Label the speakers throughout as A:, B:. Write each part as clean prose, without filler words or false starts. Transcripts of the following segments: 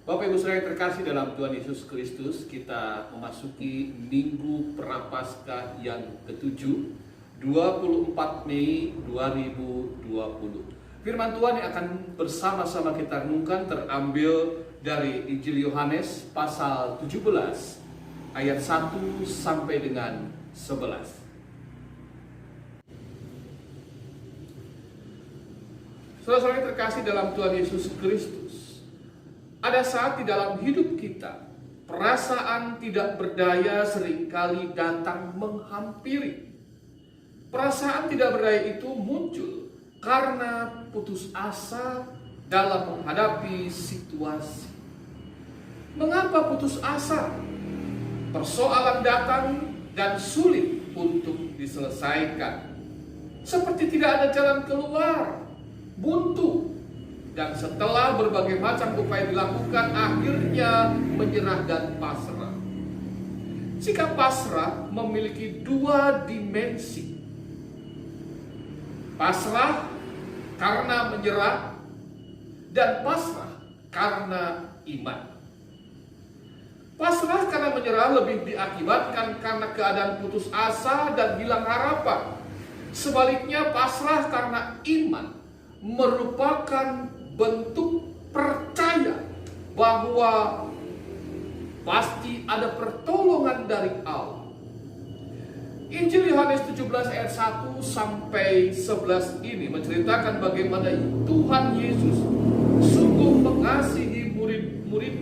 A: Bapak Ibu Saudara yang terkasih dalam Tuhan Yesus Kristus, kita memasuki Minggu Prapaskah yang ke-7, 24 Mei 2020. Firman Tuhan yang akan bersama-sama kita renungkan terambil dari Injil Yohanes pasal 17 ayat 1 sampai dengan 11. Saudara-saudara yang terkasih dalam Tuhan Yesus Kristus, ada saat di dalam hidup kita, perasaan tidak berdaya seringkali datang menghampiri. Perasaan tidak berdaya itu muncul karena putus asa dalam menghadapi situasi. Mengapa putus asa? Persoalan datang dan sulit untuk diselesaikan. Seperti tidak ada jalan keluar, buntu. Dan setelah berbagai macam upaya dilakukan, akhirnya menyerah dan pasrah. Sikap pasrah memiliki dua dimensi. Pasrah karena menyerah, dan pasrah karena iman. Pasrah karena menyerah lebih diakibatkan karena keadaan putus asa dan hilang harapan. Sebaliknya, pasrah karena iman merupakan bentuk percaya bahwa pasti ada pertolongan dari Allah. Injil Yohanes 17 ayat 1 sampai 11 ini menceritakan bagaimana Tuhan Yesus sungguh mengasihi murid-murid,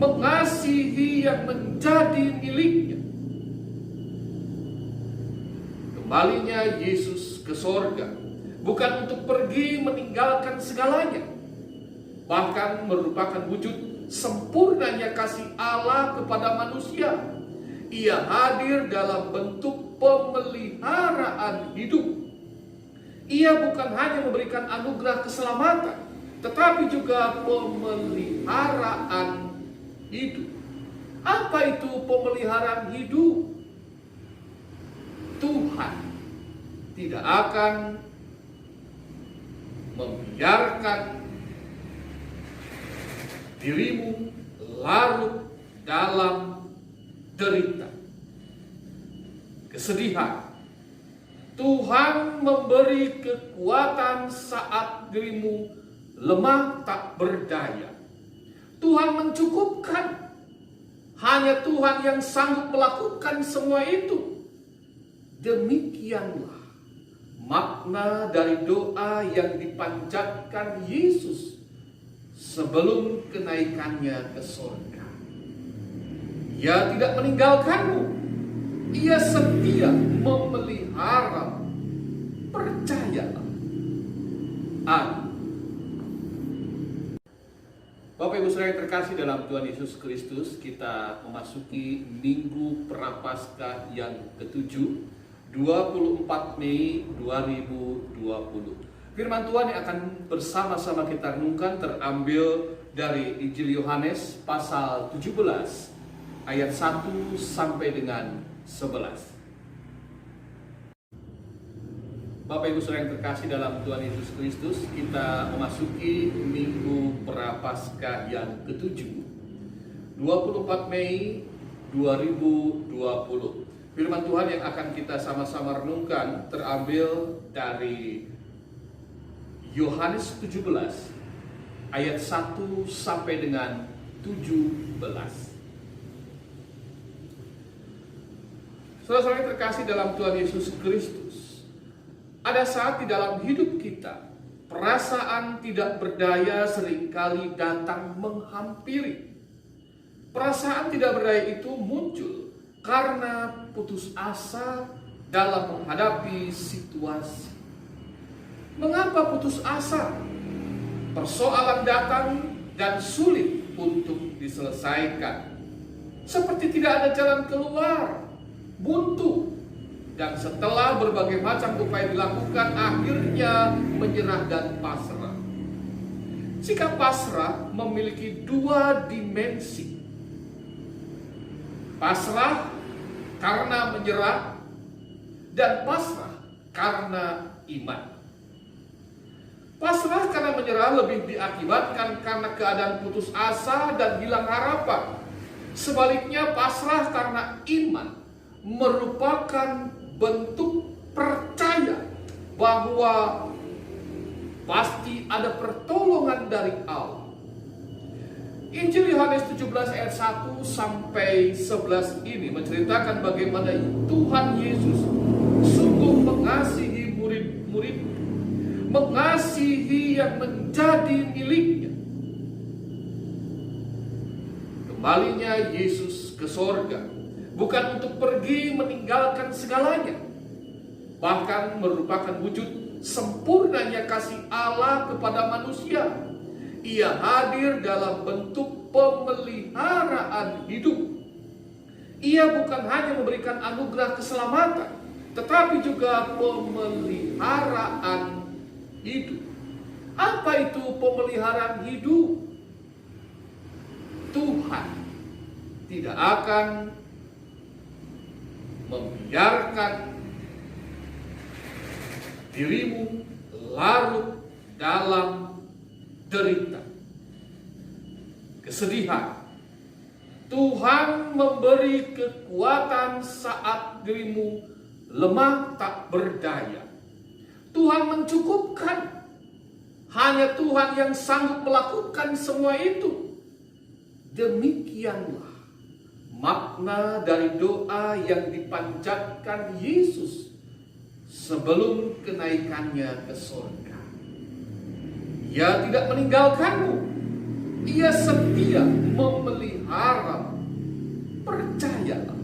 A: mengasihi yang menjadi miliknya. Kembalinya Yesus ke sorga bukan untuk pergi meninggalkan segalanya, bahkan merupakan wujud sempurnanya kasih Allah kepada manusia. Ia hadir dalam bentuk pemeliharaan hidup. Ia bukan hanya memberikan anugerah keselamatan, tetapi juga pemeliharaan hidup. Apa itu pemeliharaan hidup? Tuhan tidak akan membiarkan dirimu larut dalam derita, kesedihan. Tuhan memberi kekuatan saat dirimu lemah tak berdaya. Tuhan mencukupkan. Hanya Tuhan yang sanggup melakukan semua itu. Demikianlah makna dari doa yang dipanjatkan Yesus sebelum kenaikannya ke surga. Ia tidak meninggalkanmu. Ia setia memelihara. Percayalah. Amin. Bapak Ibu Saudara yang terkasih dalam Tuhan Yesus Kristus, kita memasuki Minggu Prapaskah yang ke-7, 24 Mei 2020. Firman Tuhan yang akan bersama-sama kita renungkan terambil dari Injil Yohanes pasal 17 ayat 1 sampai dengan 11. Bapak Ibu Saudara yang terkasih dalam Tuhan Yesus Kristus, kita memasuki Minggu Prapaskah yang ke-7, 24 Mei 2020. Firman Tuhan yang akan kita sama-sama renungkan terambil dari Yohanes 17 ayat 1 sampai dengan 17. Saudara-saudara yang terkasih dalam Tuhan Yesus Kristus, ada saat di dalam hidup kita, perasaan tidak berdaya seringkali datang menghampiri. Perasaan tidak berdaya itu muncul karena putus asa dalam menghadapi situasi. Mengapa putus asa? Persoalan datang dan sulit untuk diselesaikan. Seperti tidak ada jalan keluar, buntu. Dan setelah berbagai macam upaya dilakukan, akhirnya menyerah dan pasrah. Sikap pasrah memiliki dua dimensi. Pasrah karena menyerah, dan pasrah karena iman. Pasrah karena menyerah lebih diakibatkan karena keadaan putus asa dan hilang harapan. Sebaliknya, pasrah karena iman merupakan bentuk percaya bahwa pasti ada pertolongan dari Allah. Injil Yohanes 17 ayat 1 sampai 11 ini menceritakan bagaimana Tuhan Yesus sungguh mengasihi murid-murid, mengasihi yang menjadi miliknya. Kembalinya Yesus ke sorga bukan untuk pergi meninggalkan segalanya, bahkan merupakan wujud sempurnanya kasih Allah kepada manusia. Ia hadir dalam bentuk pemeliharaan hidup. Ia bukan hanya memberikan anugerah keselamatan, tetapi juga pemeliharaan hidup. Apa itu pemeliharaan hidup? Tuhan tidak akan membiarkan dirimu larut dalam derita, kesedihan. Tuhan memberi kekuatan saat dirimu lemah tak berdaya. Tuhan mencukupkan. Hanya Tuhan yang sanggup melakukan semua itu. Demikianlah makna dari doa yang dipanjatkan Yesus sebelum kenaikannya ke surga. Ia tidak meninggalkanmu. Ia setia memelihara. Percayalah.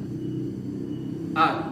A: Amin.